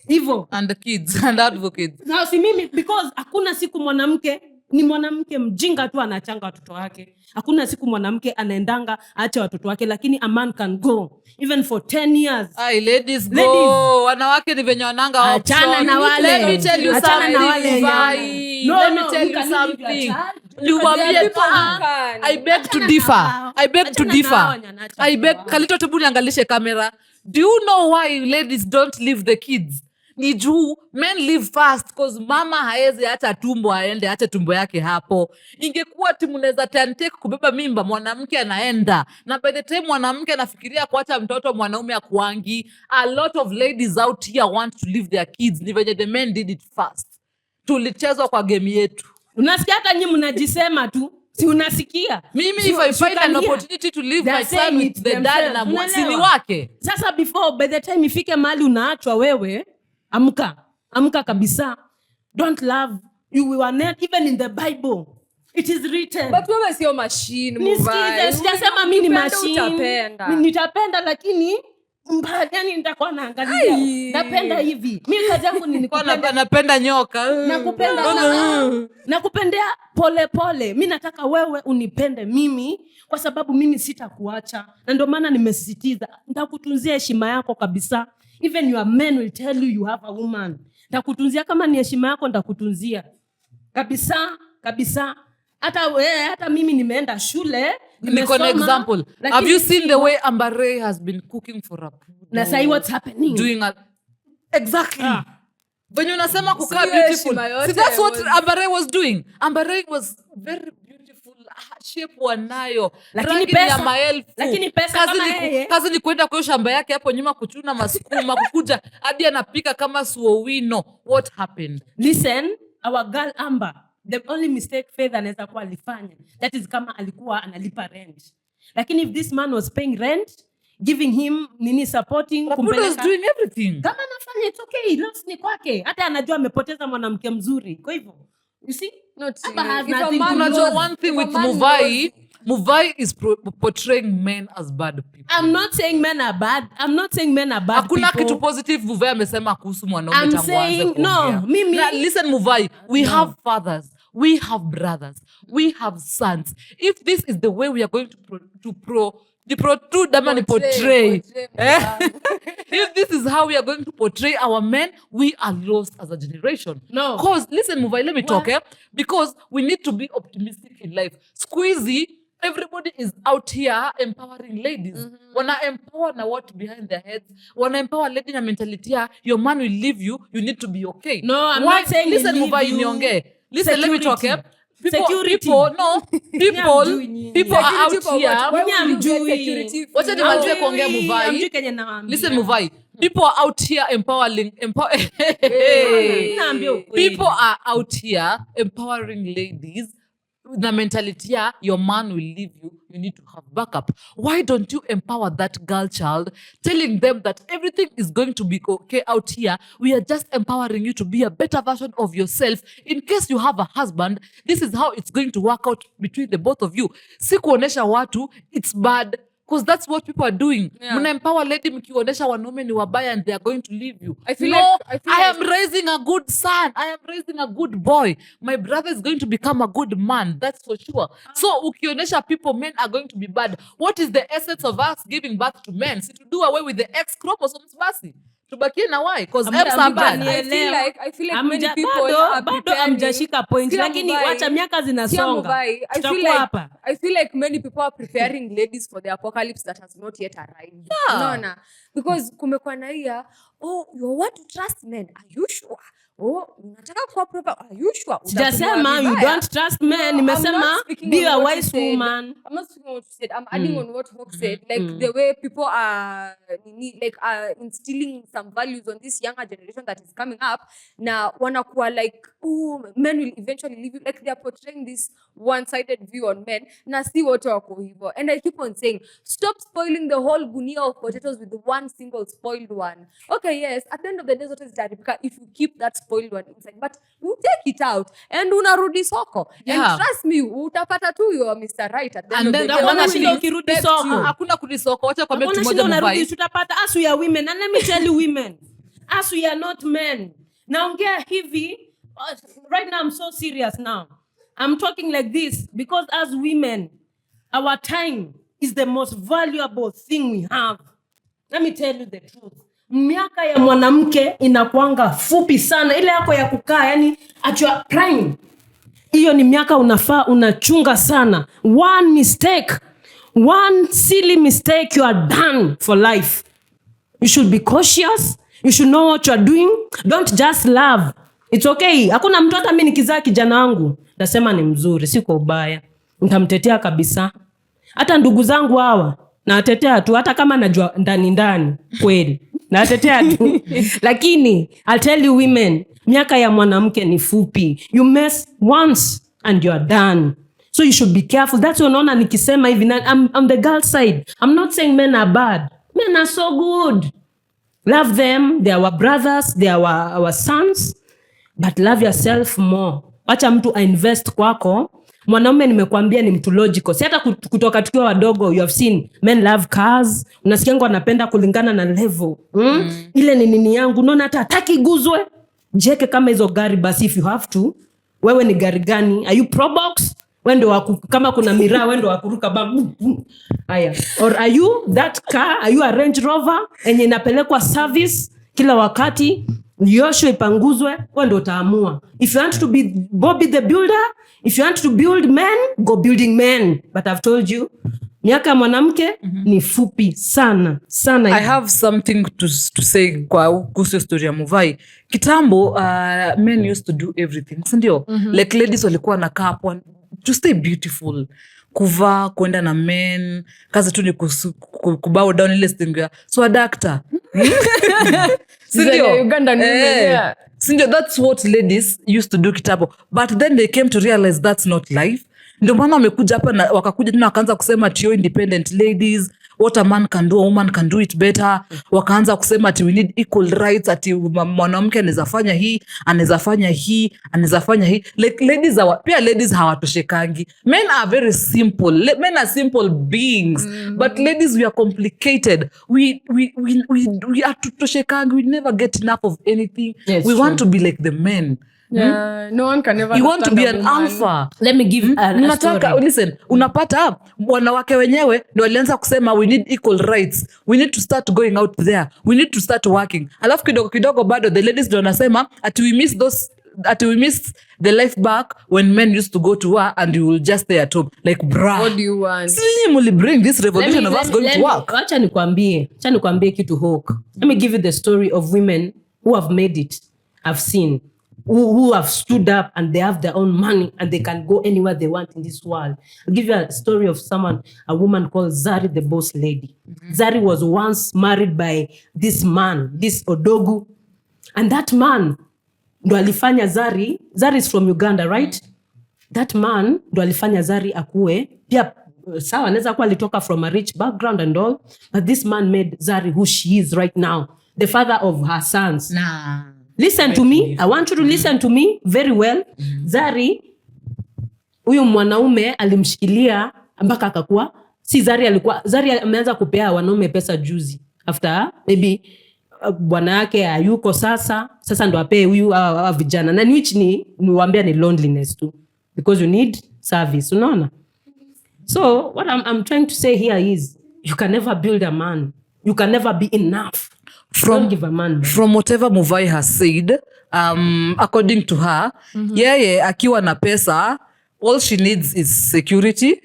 Hivyo. And the kids and advocates. Na si mimi, because hakuna siku mwanamke ni mwanamke mjinga tu anachanga watoto wake. Hakuna siku mwanamke anaendanga aache watoto wake, lakini a man can go even for 10 years. Ay, ladies go. Ladies. Wanawake ni venye wananga Achana option. na wale. Let me tell you Achana something, na wale. Muvai. No, Let me no, tell you you can leave your something. child. Niwaambie, There are people who ah, can. I beg to Achana differ. na wao. I beg to Achana na differ. wao, nyanacha I beg, wao. Kalito tebu niangalishe kamera. Do you know why ladies don't leave the kids? Ni juu men leave fast because mama haezi hata tumbo aende hata tumbo yake hapo. Ingekuwa timu neza take kubeba mimba, mwanamke anaenda. Na by the time mwanamke anafikiria kuacha mtoto, mwanaume akuangi. A lot of ladies out here want to leave their kids. Ni venye the men did it fast. Tulichezwa kwa game yetu. Unasikia hata nyinyi mnajisema tu. Si unasikia? Mimi if I find an opportunity to leave my son with the dad na mwasini wake. Sasa before by the time ifike mahali unaachwa wewe, amka kabisa. Don't love. You were not even in the Bible. It is written. But wewe sio machine, Muvai. Nisikize, sijasema mimi ni Ukipenda machine. utapenda. Nitapenda lakini yani nitakuwa naangalia napenda hivi mimi kazi yangu ni nikupenda napenda nyoka nakupendea pole pole mimi nataka wewe unipende mimi kwa sababu mimi sitakuacha na ndio maana nimesisitiza nitakutunzia heshima yako kabisa even your men will tell you have a woman nitakutunzia kama ni heshima yako nitakutunzia kabisa hata mimi nimeenda shule niko na example have you seen the way Amber Ray has been cooking for a na say what's happening doing exactly when unasema kukaa beautiful see that's what Amber Ray was doing Amber Ray was very beautiful shape wanayo lakini pesa kazi ni kwenda kwa shamba yake hapo nyuma kuchuna masukuma kukuja hadi anapika kama suowino what happened listen our girl Amber the only mistake Faith anaweza kuwa alifanya that is kama alikuwa analipa rent lakini if this man was paying rent giving him supporting kumpeleka doing everything kama anafanya it's okay loves ni kwake hata anajua amepoteza mwanamke mzuri kwa hivyo you see one thing with Muvai is portraying men as bad people. I'm not saying men are bad. Hakuna kitu positive Muvai amesema kuhusu mwanaume tangu aanze kuongea. Mimi listen Muvai, we have fathers, we have brothers, we have sons. If this is the way we are going to portray. If this is how we are going to portray our men, we are lost as a generation. No. Because listen Muvai, let me talk because we need to be optimistic in life. Squeezy, everybody is out here empowering ladies. Wana empower na what behind their heads. Wana empower lady na mentality your man will leave you, you need to be okay. No, I'm not saying listen Muvai niongee. Listen, let me talk. People are out here. Wacha nimalize kuongea Muvai. Listen Muvai. People are out here people are out here empowering ladies with the mentality your man will leave you, you need to have backup. Why don't you empower that girl child, telling them that everything is going to be okay out here? We are just empowering you to be a better version of yourself. In case you have a husband, this is how it's going to work out between the both of you. Si kuonesha watu it's bad, because that's what people are doing. Muna empower lady mkionyesha wanaume ni wabaya and they are going to leave you. I am raising a good son. I am raising a good boy. My brother is going to become a good man. That's for sure. So ukionyesha people men are going to be bad. What is the essence of us giving birth to men? Si to do away with the X chromosomes basi. Tubakie na why? Because M's are bad. I feel like many people are preparing. Amjashika point lakini wacha miaka zinasonga. I feel like many people are preparing ladies for the apocalypse that has not yet arrived. No. Because kumekuwa na hiya, you want to trust men. Are you sure? Unataka kuwa proper. Are you sure? Sijasema you don't trust men. Nimesema be a wise woman. I'm not speaking on what you said. I'm adding on what Hawk said. Like the way people are instilling some values on this younger generation that is coming up. Na wanakuwa like, men will eventually leave you. Like they are portraying this one-sided view on men. Na si wote wako hivyo. And I keep on saying, stop spoiling the whole gunia of potatoes with the one single spoiled one. Okay, yes. At the end of the day, zote zitaribika if you keep that spoiled one inside, but you take it out and unarudi soko. And trust me, utapata tu you are Mr. Right at the end of the day. Hakuna shida ukirudi soko. Hakuna kurudi soko. Wacha kwa mtu mmoja unarudi tutapata as we are women. And let me tell you women, as we are not men. Naongea hivi, right now I'm so serious now. I'm talking like this because as women, our time is the most valuable thing we have. Let me tell you the truth. Miaka ya mwanamke inakuanga fupi sana. Ile yako ya kukaa yani at your prime. Hiyo ni miaka unafaa unachunga sana. One mistake, one silly mistake, you are done for life. You should be cautious. You should know what you are doing. Don't just love. It's okay. Hakuna mtu hata mimi nikizaa kijana wangu nasema ni mzuri, si kwa ubaya. Nitamtetea kabisa. Hata ndugu zangu hawa nawatetea tu hata kama najua ndani kweli. Natetea tu. Lakini I'll tell you women, miaka ya mwanamke ni fupi. You mess once and you are done. So you should be careful. That's why unaona nikisema hivi I'm on the girl side. I'm not saying men are bad. Men are so good. Love them. They are our brothers. They are our sons. But love yourself more. Wacha mtu invest kwako. Mwanaume nimekuambia ni mtu logical. Si hata kutoka tukiwa wadogo, you have seen men love cars. Unasikianga wanapenda kulingana na level. Ile ni nini yangu. Unaona hata hataki guzwe. Jeke kama hizo gari basi, if you have to. Wewe ni gari gani? Are you Probox? Wendo kama kuna miraa wendo wakuruka babu. Haya. Or are you that car? Are you a Range Rover? Enye inapelekwa service kila wakati. Yosho ipanguzwe, wendo utaamua. If you want to be Bobby the Builder, if you want to build men, go building men. But I've told you, miaka mwanamke ni fupi sana sana. I have something to say kwa kuhusu story ya Muvai. Kitambo men used to do everything, sindio? Like ladies walikuwa nakaa hapo to stay beautiful, kuvaa, kwenda na men, kazi tu ni kubow down ile stinga. So a doctor. Sindio? Uganda yeah. Sindio, that's what ladies used to do kitambo. But then they came to realize that's not life. Ndio maana wamekuja hapa na wakakuja tena wakaanza kusema ati independent ladies, what a man can do, a woman can do it better. Wakaanza kusema ati we need equal rights, ati mwanamke anaweza fanya hii, anaweza fanya hii, anaweza fanya hii. Like ladies pia ladies hawatoshekangi. Men are very simple. Men are simple beings. But ladies, we are complicated. We are toshekangi. We never get enough of anything. Yes, we true. want to be like the men. Yeah, no one can ever. You want to be an woman. alpha. Let me give a story. Listen, unapata wanawake wenyewe ndio walianza kusema we need equal rights. We need to start going out there. We need to start working. Alafu kidogo kidogo bado the ladies ndio wanasema ati we miss the life back when men used to go to work and you will just stay at home. Like bra. What do you want? See, will bring this revolution of us going to work. Acha nikwambie kitu Hawk. Let me give you the story of women who have made it. I've seen who have stood up and they have their own money and they can go anywhere they want in this world. I'll give you a story of a woman called Zari the Boss Lady. Zari was once married by this man, this Odogu. And that man ndo alifanya Zari is from Uganda, right? That man ndo alifanya Zari akue. Pia sawa, anaweza kuwa alitoka from a rich background and all. But this man made Zari who she is right now. The father of her sons. Nah. Listen to me. I want you to listen to me very well. Zari, huyu mwanaume alimshikilia mpaka akakuwa. Si Zari ameanza kupea wanaume pesa juzi. After maybe bwana yake hayuko sasa ndo apee huyu vijana. Na which niwaambia ni loneliness too. Because you need service, unaona? So what I'm trying to say here is you can never build a man. You can never be enough. Don't give a man. From whatever Muvai has said, according to her, yeye akiwa na pesa, all she needs is security,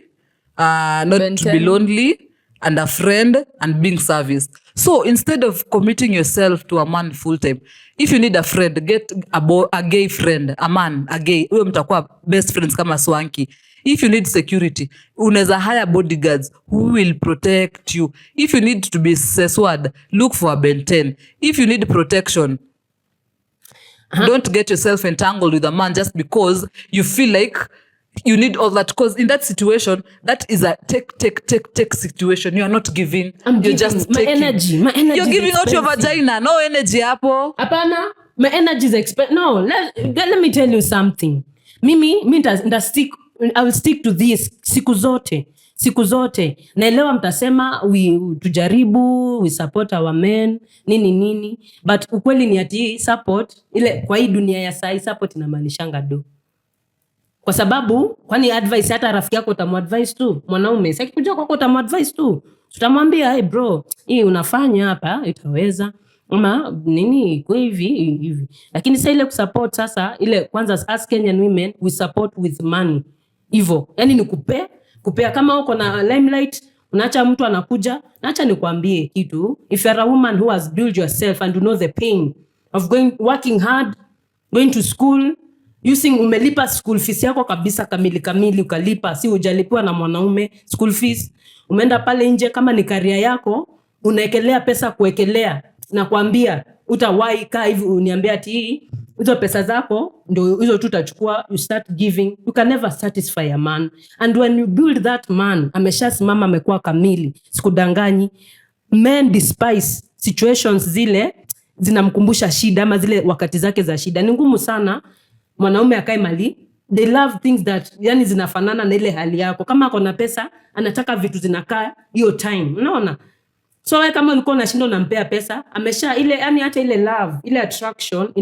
not to be lonely, and a friend, and being serviced. So instead of committing yourself to a man full time, if you need a friend, get a gay friend, a man, a gay. Uwe mtakuwa best friends kama Swanky. If you need security, unaweza hire bodyguards who will protect you. If you need to be seswad, look for a Ben 10. If you need protection, don't get yourself entangled with a man just because you feel like you need all that. Because in that situation, that is a take situation. You are not giving. You're just my taking. energy. You're giving out your vagina. No energy hapo. Hapana, my energy is expensive. No, let me tell you something. Mimi I will stick to this siku zote. Naelewa mtasema tujaribu, we support our men, nini. But ukweli ni ati support, ile kwa hii dunia ya sai support inamaanishanga do. Kwa sababu, kwani advice hata rafiki yako utamuadvise tu, mwanaume, sasa kuja kwako utamuadvise tu. Tutamwambia, hey bro, hii unafanya hapa, itaweza. Ama nini kwa hivi. Lakini sasa ile kusupport sasa, ile kwanza as Kenyan women, we support with money. Hivyo, yani ni kupea kama uko na limelight, unaacha mtu anakuja, naacha nikwambie kitu. If you are a woman who has built yourself and you know the pain of working hard, going to school, umelipa school fees yako kabisa kamili ukalipa, si hujalipiwa na mwanaume school fees. Umeenda pale nje kama ni career yako, unaekelea pesa kuekelea. Nakwambia utawahi kaa hivi uniambia ati hizo pesa zako ndio hizo tu utachukua, you start giving. You can never satisfy a man. And when you build that man, ameshasimama amekuwa kamili. Sikudanganyi. Men despise situations zile zinamkumbusha shida ama zile wakati zake za shida. Ni ngumu sana mwanaume akae mali they love things that yani zinafanana na ile hali yako. Kama ako na pesa anataka vitu zinakaa hiyo time, unaona. So wewe kama ulikuwa unashinda unampea pesa, amesha ile yani hata ile love, ile attraction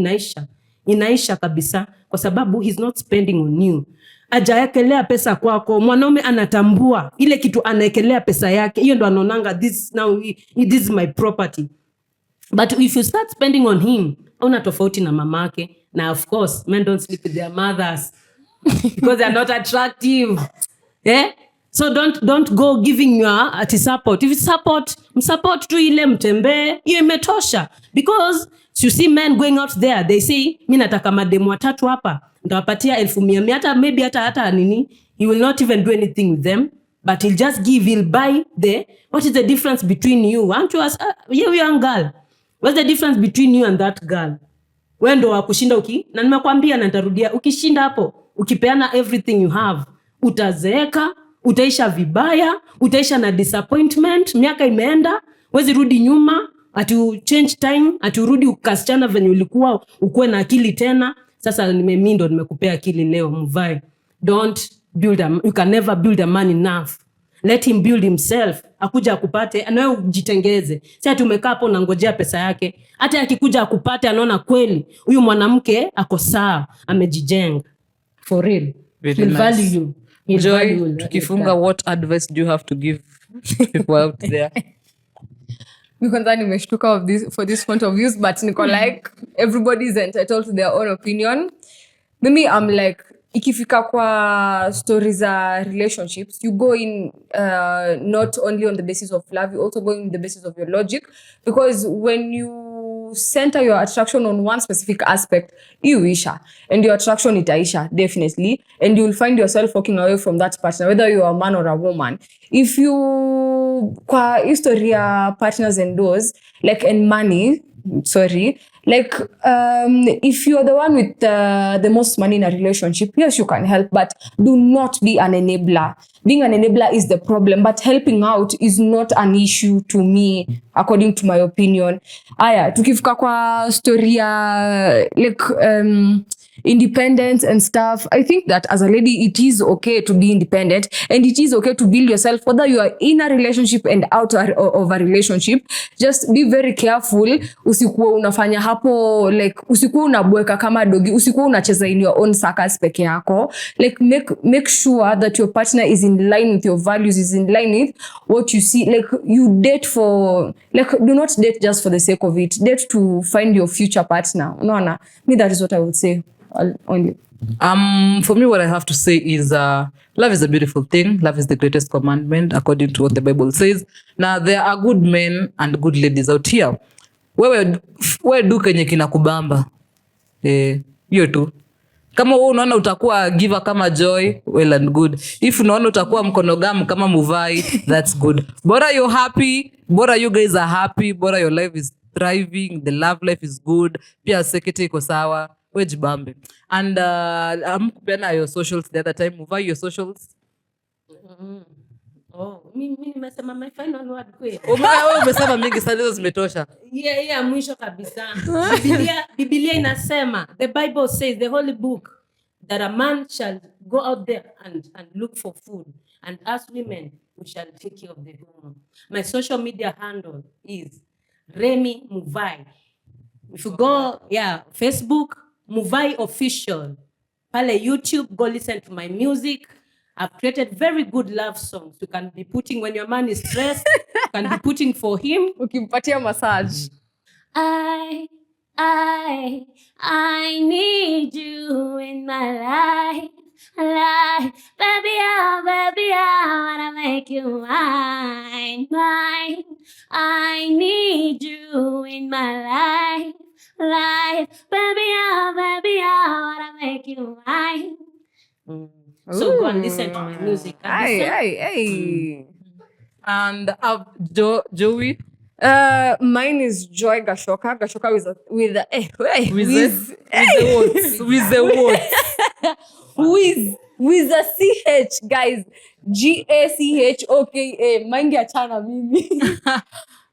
inaisha kabisa, kwa sababu he's not spending on you. Ajaekelea pesa kwako. Mwanaume anatambua ile kitu anaekelea pesa yake, hiyo ndo anaonanga this is my property. But if you start spending on him, una tofauti na mamake. Na of course men don't sleep with their mothers because they are not attractive. So don't go giving your support. If you support tu ile mtembee, hiyo imetosha. Because you see men going out there, they say mimi nataka mademu 3 hapa, nitawapatia 1,100, hata maybe hata nini, he will not even do anything with them, but he'll buy what is the difference between you? Want you as you young girl, what's the difference between you and that girl? Wewe ndo wakushinda na nimekwambia na nitarudia, ukishinda hapo, ukipeana everything you have, utazeeka, utaisha vibaya, utaisha na disappointment, miaka imeenda, wezi rudi nyuma, ati change time, ati urudi ukasichana venye ulikuwa, ukuwe na akili tena. Sasa mimi ndo nimekupea akili leo, mvae. You can never build a man enough. Let him build himself. Akuja akupate, anawe ujitengeze. Si ati umekaa hapo unangojea pesa yake. Hata akikuja akupate anaona kweli huyu mwanamke ako sawa, amejijenga. For real. He'll value you. Joy, tukifunga, what advice do you have to give people out there? Because nimeshtuka for this point of views, but niko like everybody is entitled to their own opinion. Mimi I'm like, ikifika kwa stories za relationships, you go in not only on the basis of love, you also go in the basis of your logic, because when you center your attraction on one specific aspect, iuisha, and your attraction itaisha definitely, and you will find yourself walking away from that partner, whether you are a man or a woman. If you kwa history ya partners and those like and money, like if you're the one with the most money in a relationship, yes, you can help, but do not be an enabler. Being an enabler is the problem, but helping out is not an issue to me, according to my opinion. Aya, tukifika kwa story ya like independence and stuff, I think that as a lady it is okay to be independent, and it is okay to build yourself, whether you are in a relationship and out of a relationship. Just be very careful, usikuwa unafanya hapo like usikuwa unabweka kama dogi, usikuwa unacheza in your own circus peke yako. Like make sure that your partner is in line with your values, is in line with what you see. Like you date for, like do not date just for the sake of it, date to find your future partner. No, me that is what I would say. Only. For me, what I have to say is love is a beautiful thing. Love is the greatest commandment according to what the Bible says. Now there are good men and good ladies out here. Wewe du kenye kinakubamba. Hiyo tu. Kama wewe unaona utakuwa giver kama Joy, well and good. If unaona utakuwa mkonogamu kama Muvai, that's good. Bora you're happy, bora you guys are happy, bora your life is thriving, the love life is good. Pia sekete iko sawa. Wejibambe. And kupeana your socials the other time. Muvai your socials. Mimi nimesema my final word kweli. Wewe umesema mingi sana, hizo zimetosha. Yeah, mwisho kabisa. Biblia inasema, the Bible says, the holy book, that a man shall go out there and look for food, and as women we shall take care of the home. My social media handle is Remy Muvai. If you go Facebook, Muvai Official. Pale YouTube, go listen to my music. I've created very good love songs. You can be putting when your man is stressed. You can be putting for him. Ukimpatia massage. I need you in my life. Baby, I wanna make you mine. I need you in my life. Baby, I wanna make you mine. So go and listen to my music. Hey. And Joey? Mine is Joy Gashoka. Gashoka with the with a CH, guys. GACHOKA. Mind ya chana mimi.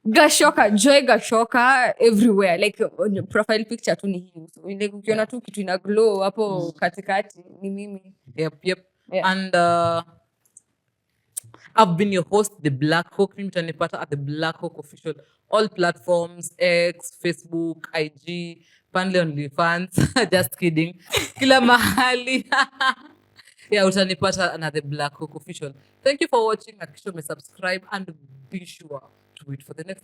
Gashoka, Joy Gashoka everywhere. Like on your profile picture tu ni hii. So, like ukiona tu kitu ina glow hapo katikati ni mimi. Yep. Yeah. And I've been your host, The Black Hawk. Mimi mtanipata at The Black Hawk Official. All platforms, X, Facebook, IG, Panle OnlyFans. Just kidding. Kila mahali. Yeah, utanipata na The Black Hawk Official. Thank you for watching. Hakikisha umesubscribe and be sure to wait for the next